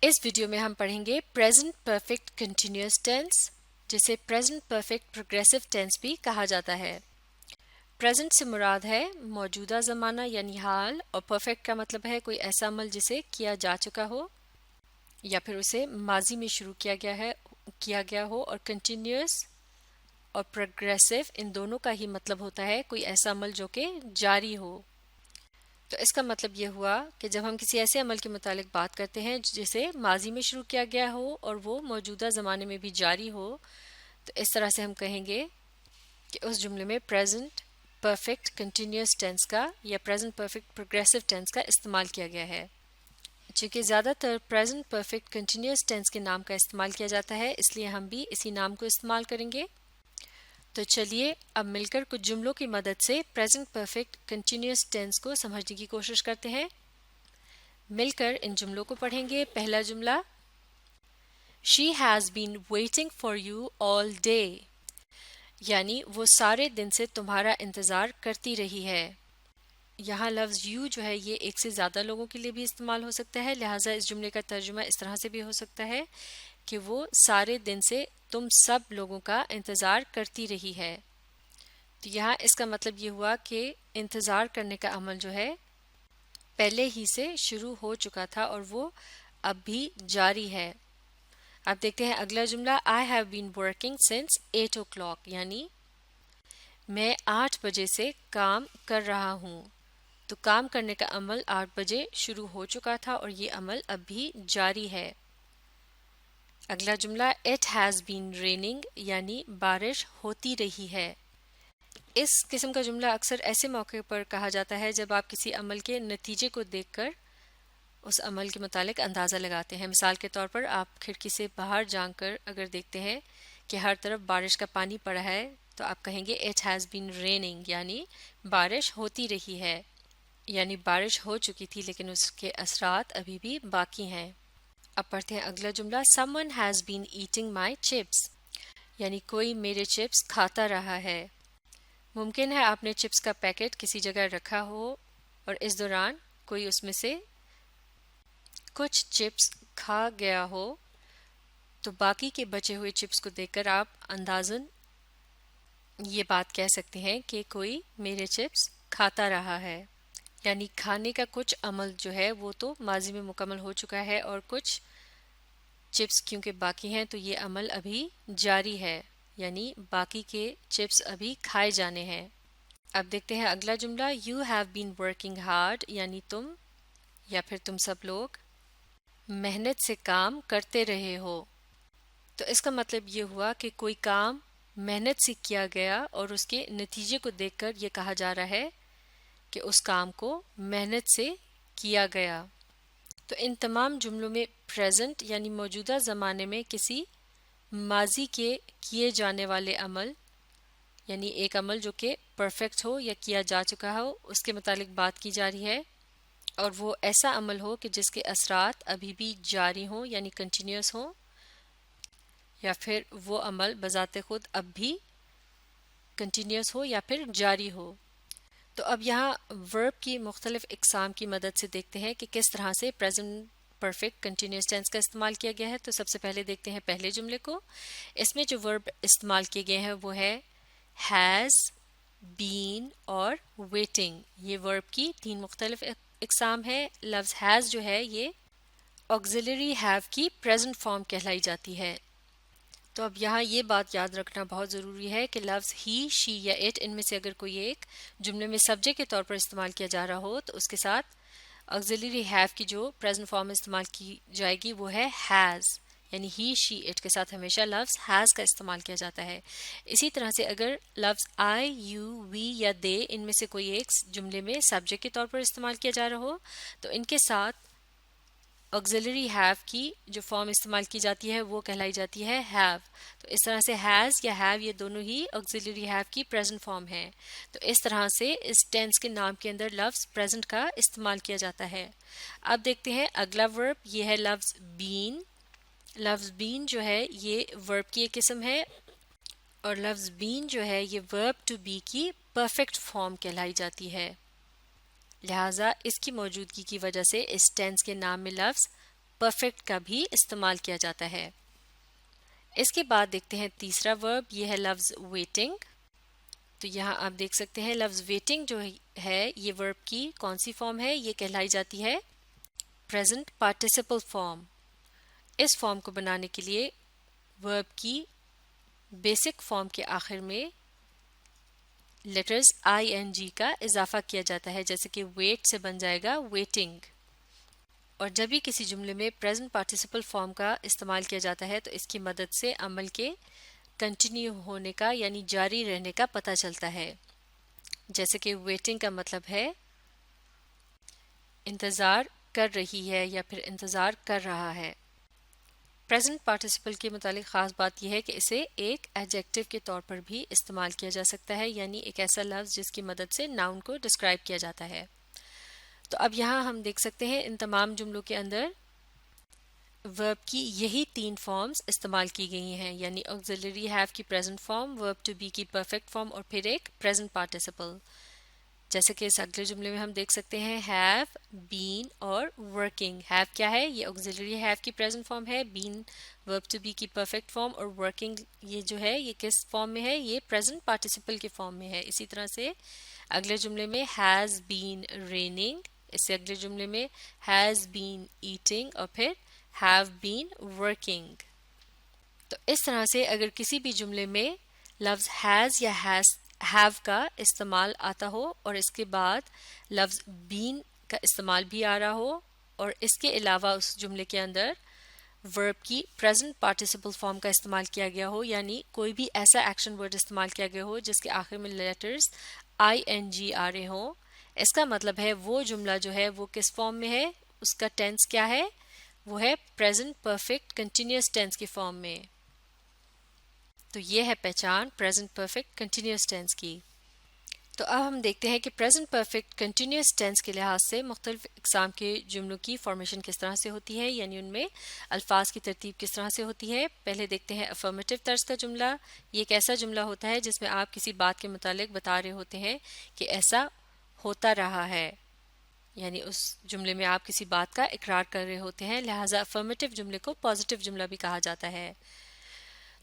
اس video میں ہم پڑھیں گے پریزنٹ پرفیکٹ کنٹینیوس ٹینس، جسے پریزنٹ پرفیکٹ پروگریسو ٹینس بھی کہا جاتا ہے۔ پریزنٹ سے مراد ہے موجودہ زمانہ یعنی حال، اور پرفیکٹ کا مطلب ہے کوئی ایسا عمل جسے کیا جا چکا ہو یا پھر اسے ماضی میں شروع کیا گیا ہو، اور کنٹینیوس اور پروگریسو ان دونوں کا ہی مطلب ہوتا ہے کوئی ایسا عمل جو کہ جاری ہو۔ تو اس کا مطلب یہ ہوا کہ جب ہم کسی ایسے عمل کے متعلق بات کرتے ہیں جسے ماضی میں شروع کیا گیا ہو اور وہ موجودہ زمانے میں بھی جاری ہو، تو اس طرح سے ہم کہیں گے کہ اس جملے میں پریزنٹ پرفیکٹ کنٹینیوس ٹینس کا یا پریزنٹ پرفیکٹ پروگریسو ٹینس کا استعمال کیا گیا ہے۔ چونکہ زیادہ تر پریزنٹ پرفیکٹ کنٹینیوس ٹینس کے نام کا استعمال کیا جاتا ہے، اس لیے ہم بھی اسی نام کو استعمال کریں گے۔ تو چلیے اب مل کر کچھ جملوں کی مدد سے پریزنٹ پرفیکٹ کنٹینیوس ٹینس کو سمجھنے کی کوشش کرتے ہیں۔ مل کر ان جملوں کو پڑھیں گے۔ پہلا جملہ، She has been waiting for you all day، یعنی وہ سارے دن سے تمہارا انتظار کرتی رہی ہے۔ یہاں لفظ یو جو ہے یہ ایک سے زیادہ لوگوں کے لیے بھی استعمال ہو سکتا ہے، لہٰذا اس جملے کا ترجمہ اس طرح سے بھی ہو سکتا ہے کہ وہ سارے دن سے تم سب لوگوں کا انتظار کرتی رہی ہے۔ تو یہاں اس کا مطلب یہ ہوا کہ انتظار کرنے کا عمل جو ہے پہلے ہی سے شروع ہو چکا تھا اور وہ اب بھی جاری ہے۔ اب دیکھتے ہیں اگلا جملہ، I have been working since 8 o'clock، یعنی میں 8 بجے سے کام کر رہا ہوں۔ تو کام کرنے کا عمل 8 بجے شروع ہو چکا تھا اور یہ عمل اب بھی جاری ہے۔ اگلا جملہ، It has been raining، یعنی بارش ہوتی رہی ہے۔ اس قسم کا جملہ اکثر ایسے موقع پر کہا جاتا ہے جب آپ کسی عمل کے نتیجے کو دیکھ کر اس عمل کے متعلق اندازہ لگاتے ہیں۔ مثال کے طور پر آپ کھڑکی سے باہر جھانک کر اگر دیکھتے ہیں کہ ہر طرف بارش کا پانی پڑا ہے تو آپ کہیں گے It has been raining، یعنی بارش ہوتی رہی ہے، یعنی بارش ہو چکی تھی لیکن اس کے اثرات ابھی بھی باقی ہیں۔ اب پڑھتے ہیں اگلا جملہ، Someone has been eating my chips، یعنی کوئی میرے چپس کھاتا رہا ہے۔ ممکن ہے آپ نے چپس کا پیکٹ کسی جگہ رکھا ہو اور اس دوران کوئی اس میں سے کچھ چپس کھا گیا ہو، تو باقی کے بچے ہوئے چپس کو دیکھ کر آپ اندازاً یہ بات کہہ سکتے ہیں کہ کوئی میرے چپس کھاتا رہا ہے، یعنی کھانے کا کچھ عمل جو ہے وہ تو ماضی میں مکمل ہو چکا ہے اور کچھ چپس کیونکہ باقی ہیں تو یہ عمل ابھی جاری ہے، یعنی باقی کے چپس ابھی کھائے جانے ہیں۔ اب دیکھتے ہیں اگلا جملہ، You have been working hard، یعنی تم یا پھر تم سب لوگ محنت سے کام کرتے رہے ہو۔ تو اس کا مطلب یہ ہوا کہ کوئی کام محنت سے کیا گیا اور اس کے نتیجے کو دیکھ کر یہ کہا جا رہا ہے کہ اس کام کو محنت سے کیا گیا۔ تو ان تمام جملوں میں پریزنٹ یعنی موجودہ زمانے میں کسی ماضی کے کیے جانے والے عمل، یعنی ایک عمل جو کہ پرفیکٹ ہو یا کیا جا چکا ہو، اس کے متعلق بات کی جا رہی ہے، اور وہ ایسا عمل ہو کہ جس کے اثرات ابھی بھی جاری ہوں یعنی کنٹینیوس ہوں، یا پھر وہ عمل بذات خود اب بھی کنٹینیوس ہو یا پھر جاری ہو۔ تو اب یہاں ورب کی مختلف اقسام کی مدد سے دیکھتے ہیں کہ کس طرح سے پریزنٹ پرفیکٹ کنٹینیوس ٹینس کا استعمال کیا گیا ہے۔ تو سب سے پہلے دیکھتے ہیں پہلے جملے کو۔ اس میں جو ورب استعمال کیے گئے ہیں وہ ہے ہیز، بین اور ویٹنگ۔ یہ ورب کی 3 مختلف اقسام ہے۔ لفظ ہیز جو ہے یہ آگزیلری ہیو کی پریزنٹ فارم کہلائی جاتی ہے۔ تو اب یہاں یہ بات یاد رکھنا بہت ضروری ہے کہ لفظ ہی، شی یا اٹ ان میں سے اگر کوئی ایک جملے میں سبجیکٹ کے طور پر استعمال کیا جا رہا ہو تو اس کے ساتھ آگزیلری ہیو کی جو پریزنٹ فارم استعمال کی جائے گی وہ ہے ہیز، یعنی ہی، شی، اٹ کے ساتھ ہمیشہ لفظ ہیز کا استعمال کیا جاتا ہے۔ اسی طرح سے اگر لفظ آئی، یو، وی یا دے ان میں سے کوئی ایک جملے میں سبجیکٹ کے طور پر استعمال کیا جا رہا ہو تو ان کے ساتھ آگزیلری ہیو کی جو فارم استعمال کی جاتی ہے وہ کہلائی جاتی ہے ہیو۔ تو اس طرح سے ہیز یا ہیو یہ دونوں ہی آگزیلری ہیو کی پریزنٹ فارم ہے۔ تو اس طرح سے اس ٹینس کے نام کے اندر لفظ پریزنٹ کا استعمال کیا جاتا ہے۔ اب دیکھتے ہیں اگلا ورب، یہ ہے لفظ بین۔ لفظ بین جو ہے یہ ورب کی ایک قسم ہے، اور لفظ بین جو ہے یہ ورب ٹو بی کی پرفیکٹ فارم کہلائی جاتی ہے، لہٰذا اس کی موجودگی کی وجہ سے اس ٹینس کے نام میں لفظ پرفیکٹ کا بھی استعمال کیا جاتا ہے. اس کے بعد دیکھتے ہیں تیسرا ورب، یہ ہے لفظ ویٹنگ. تو یہاں آپ دیکھ سکتے ہیں لفظ ویٹنگ جو ہے یہ ورب کی کون سی فارم ہے؟ یہ کہلائی جاتی ہے پریزنٹ پارٹیسپل فارم. اس فارم کو بنانے کے لیے ورب کی بیسک فارم کے آخر میں لیٹرز آئی این جی کا اضافہ کیا جاتا ہے، جیسے کہ ویٹ سے بن جائے گا ویٹنگ. اور جب بھی کسی جملے میں پریزنٹ پارٹیسپل فارم کا استعمال کیا جاتا ہے تو اس کی مدد سے عمل کے کنٹینیو ہونے کا یعنی جاری رہنے کا پتہ چلتا ہے. جیسے کہ ویٹنگ کا مطلب ہے انتظار کر رہی ہے یا پھر انتظار کر رہا ہے. پریزنٹ پارٹیسپل کے متعلق خاص بات یہ ہے کہ اسے ایک ایڈجیکٹو کے طور پر بھی استعمال کیا جا سکتا ہے، یعنی ایک ایسا لفظ جس کی مدد سے ناؤن کو ڈسکرائب کیا جاتا ہے. تو اب یہاں ہم دیکھ سکتے ہیں ان تمام جملوں کے اندر ورب کی یہی 3 فارمز استعمال کی گئی ہیں، یعنی آگزیلری ہیو کی پریزنٹ فارم، ورب ٹو بی کی پرفیکٹ فارم اور پھر ایک پریزنٹ پارٹیسپل. جیسے کہ اس اگلے جملے میں ہم دیکھ سکتے ہیں ہیو، بین اور ورکنگ. ہیو کیا ہے؟ یہ آگزیلری ہیو کی پریزنٹ فارم ہے. بین ورب ٹو بی کی پرفیکٹ فارم اور ورکنگ یہ جو ہے یہ کس فارم میں ہے؟ یہ پریزنٹ پارٹیسپل کے فارم میں ہے. اسی طرح سے اگلے جملے میں ہیز بین ریننگ، اس سے اگلے جملے میں ہیز بین ایٹنگ اور پھر ہیو بین ورکنگ. تو اس طرح سے اگر کسی بھی جملے میں لفظ ہیز یا ہیو کا استعمال آتا ہو اور اس کے بعد لفظ بین کا استعمال بھی آ رہا ہو اور اس کے علاوہ اس جملے کے اندر ورب کی پریزنٹ پارٹیسپل فارم کا استعمال کیا گیا ہو، یعنی کوئی بھی ایسا ایکشن ورڈ استعمال کیا گیا ہو جس کے آخر میں لیٹرز آئی این جی آ رہے ہوں، اس کا مطلب ہے وہ جملہ جو ہے وہ کس فارم میں ہے، اس کا ٹینس کیا ہے؟ وہ ہے پریزنٹ پرفیکٹ کنٹینیوس ٹینس کی فارم میں. تو یہ ہے پہچان پریزنٹ پرفیکٹ کنٹینیوس ٹینس کی. تو اب ہم دیکھتے ہیں کہ پریزنٹ پرفیکٹ کنٹینیوس ٹینس کے لحاظ سے مختلف اقسام کے جملوں کی فارمیشن کس طرح سے ہوتی ہے، یعنی ان میں الفاظ کی ترتیب کس طرح سے ہوتی ہے. پہلے دیکھتے ہیں افرمیٹو طرز کا جملہ. یہ ایک ایسا جملہ ہوتا ہے جس میں آپ کسی بات کے متعلق بتا رہے ہوتے ہیں کہ ایسا ہوتا رہا ہے، یعنی اس جملے میں آپ کسی بات کا اقرار کر رہے ہوتے ہیں، لہٰذا افرمیٹو جملے کو پازیٹیو جملہ بھی کہا جاتا ہے.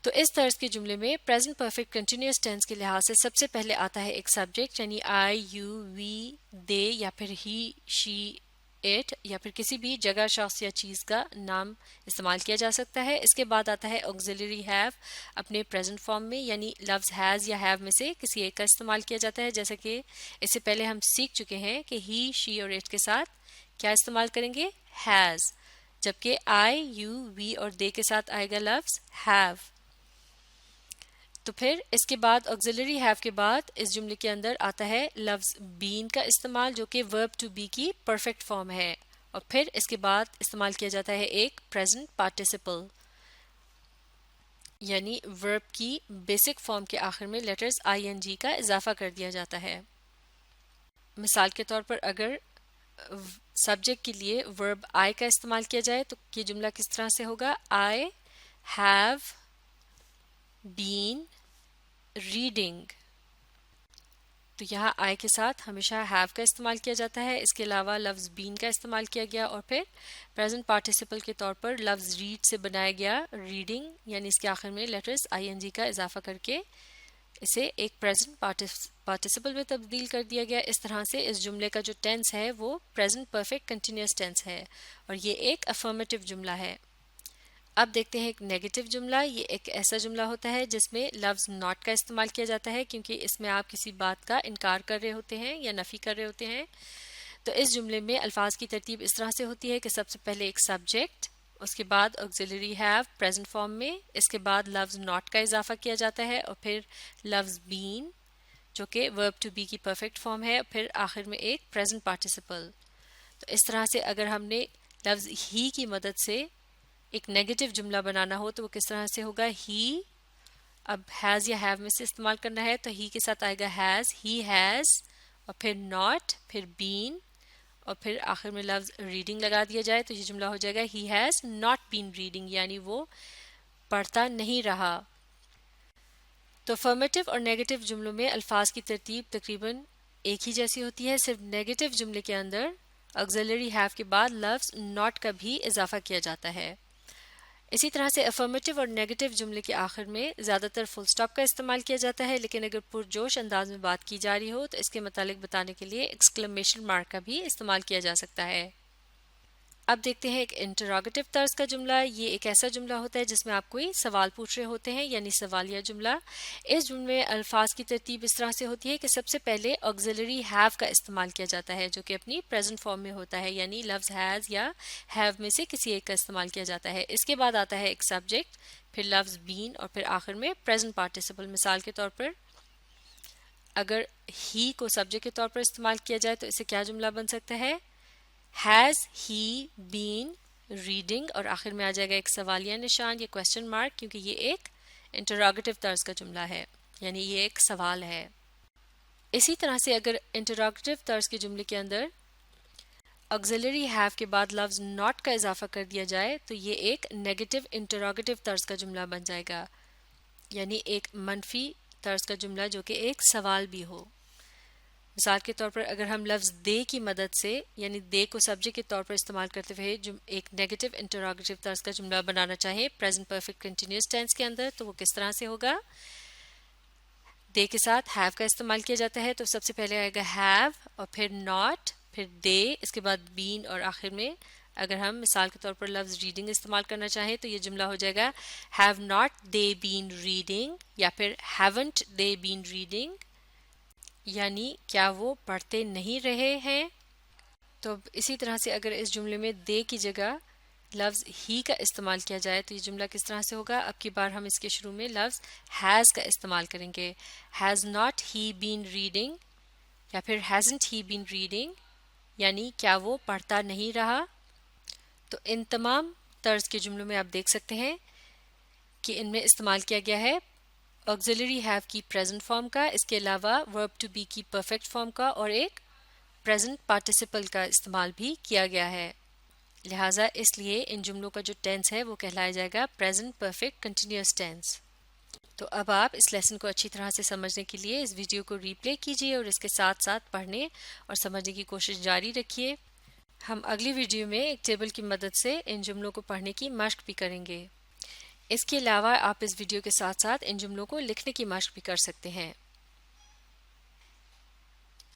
تو اس طرز کے جملے میں پریزنٹ پرفیکٹ کنٹینیوس ٹینس کے لحاظ سے سب سے پہلے آتا ہے ایک سبجیکٹ، یعنی آئی، یو، وی، دے یا پھر ہی، شی، اٹ یا پھر کسی بھی جگہ، شخص یا چیز کا نام استعمال کیا جا سکتا ہے. اس کے بعد آتا ہے آگزیلری ہیو اپنے پریزنٹ فارم میں، یعنی لفظ ہیز یا ہیو میں سے کسی ایک کا استعمال کیا جاتا ہے. جیسے کہ اس سے پہلے ہم سیکھ چکے ہیں کہ ہی، شی اور اٹ کے ساتھ کیا استعمال کریں گے؟ ہیز، جبکہ آئی، یو، وی اور دے کے ساتھ آئے گا لفظ ہیو. تو پھر اس کے بعد آگزیلری ہیو کے بعد اس جملے کے اندر آتا ہے لفظ بین کا استعمال، جو کہ ورب ٹو بی کی پرفیکٹ فارم ہے، اور پھر اس کے بعد استعمال کیا جاتا ہے ایک پریزنٹ پارٹیسپل، یعنی ورب کی بیسک فارم کے آخر میں لیٹرز آئی این جی کا اضافہ کر دیا جاتا ہے. مثال کے طور پر اگر سبجیکٹ کے لیے ورب آئی کا استعمال کیا جائے تو یہ جملہ کس طرح سے ہوگا؟ I have been reading. تو یہاں آئی کے ساتھ ہمیشہ ہیو کا استعمال کیا جاتا ہے. اس کے علاوہ لفظ بین کا استعمال کیا گیا اور پھر پریزنٹ پارٹیسپل کے طور پر لفظ ریڈ سے بنایا گیا ریڈنگ، یعنی اس کے آخر میں لیٹرز آئی این جی کا اضافہ کر کے اسے ایک پریزنٹ پارٹیسپل میں تبدیل کر دیا گیا. اس طرح سے اس جملے کا جو ٹینس ہے وہ پریزنٹ پرفیکٹ کنٹینیوس ٹینس ہے اور یہ ایک افرمیٹو جملہ ہے. اب دیکھتے ہیں ایک نیگیٹو جملہ. یہ ایک ایسا جملہ ہوتا ہے جس میں لفظ ناٹ کا استعمال کیا جاتا ہے، کیونکہ اس میں آپ کسی بات کا انکار کر رہے ہوتے ہیں یا نفی کر رہے ہوتے ہیں. تو اس جملے میں الفاظ کی ترتیب اس طرح سے ہوتی ہے کہ سب سے پہلے ایک سبجیکٹ، اس کے بعد آگزیلری ہیو پریزنٹ فارم میں، اس کے بعد لفظ ناٹ کا اضافہ کیا جاتا ہے اور پھر لفظ بین جو کہ ورب ٹو بی کی پرفیکٹ فارم ہے، اور پھر آخر میں ایک پریزنٹ پارٹیسپل. تو اس طرح سے اگر ہم نے لفظ ہی کی مدد سے ایک نیگیٹو جملہ بنانا ہو تو وہ کس طرح سے ہوگا؟ ہی، اب ہیز یا ہیو میں سے استعمال کرنا ہے تو ہی کے ساتھ آئے گا ہیز، ہی ہیز، اور پھر ناٹ، پھر بین، اور پھر آخر میں لفظ ریڈنگ لگا دیا جائے تو یہ جملہ ہو جائے گا he has not been reading, یعنی وہ پڑھتا نہیں رہا. تو افرمیٹو اور نیگیٹو جملوں میں الفاظ کی ترتیب تقریباً ایک ہی جیسی ہوتی ہے، صرف نیگیٹو جملے کے اندر آگزیلری ہیو کے بعد لفظ not کا بھی اضافہ کیا جاتا ہے. اسی طرح سے افرمیٹیو اور نیگیٹو جملے کے آخر میں زیادہ تر فل سٹاپ کا استعمال کیا جاتا ہے، لیکن اگر پرجوش انداز میں بات کی جا رہی ہو تو اس کے متعلق بتانے کے لیے ایکسکلیمیشن مارک کا بھی استعمال کیا جا سکتا ہے. اب دیکھتے ہیں ایک انٹراگیٹو طرز کا جملہ. یہ ایک ایسا جملہ ہوتا ہے جس میں آپ کوئی سوال پوچھ رہے ہوتے ہیں، یعنی سوالیہ جملہ. اس جملے میں الفاظ کی ترتیب اس طرح سے ہوتی ہے کہ سب سے پہلے آگزیلری ہیو کا استعمال کیا جاتا ہے جو کہ اپنی پریزنٹ فارم میں ہوتا ہے، یعنی لفظ ہیز یا ہیو میں سے کسی ایک کا استعمال کیا جاتا ہے. اس کے بعد آتا ہے ایک سبجیکٹ، پھر لفظ بین اور پھر آخر میں پریزنٹ پارٹیسپل. مثال کے طور پر اگر ہی کو سبجیکٹ کے طور پر استعمال کیا جائے تو اسے کیا جملہ بن سکتا ہے؟ ہیز ہی بین ریڈنگ، اور آخر میں آ جائے گا ایک سوالیہ نشان یا کوشچن مارک، کیونکہ یہ ایک انٹراگیٹو طرز کا جملہ ہے، یعنی یہ ایک سوال ہے. اسی طرح سے اگر انٹراگیٹو طرز کے جملے کے اندر آگزیلری ہیو کے بعد لفظ not کا اضافہ کر دیا جائے تو یہ ایک نیگیٹو انٹراگیٹو طرز کا جملہ بن جائے گا، یعنی ایک منفی طرز کا جملہ جو کہ ایک سوال بھی ہو. مثال کے طور پر اگر ہم لفظ دے کی مدد سے، یعنی دے کو سبجیکٹ کے طور پر استعمال کرتے ہوئے ایک نیگیٹو انٹراگیٹو طرز کا جملہ بنانا چاہیں پریزنٹ پرفیکٹ کنٹینیوس ٹینس کے اندر، تو وہ کس طرح سے ہوگا؟ دے کے ساتھ ہیو کا استعمال کیا جاتا ہے، تو سب سے پہلے آئے گا ہیو اور پھر ناٹ، پھر دے، اس کے بعد بین، اور آخر میں اگر ہم مثال کے طور پر لفظ ریڈنگ استعمال کرنا چاہیں تو یہ جملہ ہو جائے گا have not they been reading, یا پھر ہیونٹ دے بین ریڈنگ، یعنی کیا وہ پڑھتے نہیں رہے ہیں. تو اسی طرح سے اگر اس جملے میں دے کی جگہ لفظ ہی کا استعمال کیا جائے تو یہ جملہ کس طرح سے ہوگا؟ اب کی بار ہم اس کے شروع میں لفظ ہیز کا استعمال کریں گے. Has not he been reading, یا پھر ہیزنٹ ہی بین ریڈنگ، یعنی کیا وہ پڑھتا نہیں رہا. تو ان تمام طرز کے جملوں میں آپ دیکھ سکتے ہیں کہ ان میں استعمال کیا گیا ہے آگزیلری ہیو کی پریزنٹ فارم کا، اس کے علاوہ ورب ٹو بی کی پرفیکٹ فارم کا، اور ایک پریزنٹ پارٹیسپل کا استعمال بھی کیا گیا ہے. لہٰذا اس لیے ان جملوں کا جو ٹینس ہے وہ کہلایا جائے گا پریزنٹ پرفیکٹ کنٹینیوس ٹینس. تو اب آپ اس لیسن کو اچھی طرح سے سمجھنے کے لیے اس ویڈیو کو ری پلے کیجیے اور اس کے ساتھ ساتھ پڑھنے اور سمجھنے کی کوشش جاری رکھیے. ہم اگلی ویڈیو میں ایک ٹیبل کی مدد سے ان جملوں کو پڑھنے کی مشق بھی کریں گے. اس کے علاوہ آپ اس ویڈیو کے ساتھ ساتھ ان جملوں کو لکھنے کی مشق بھی کر سکتے ہیں.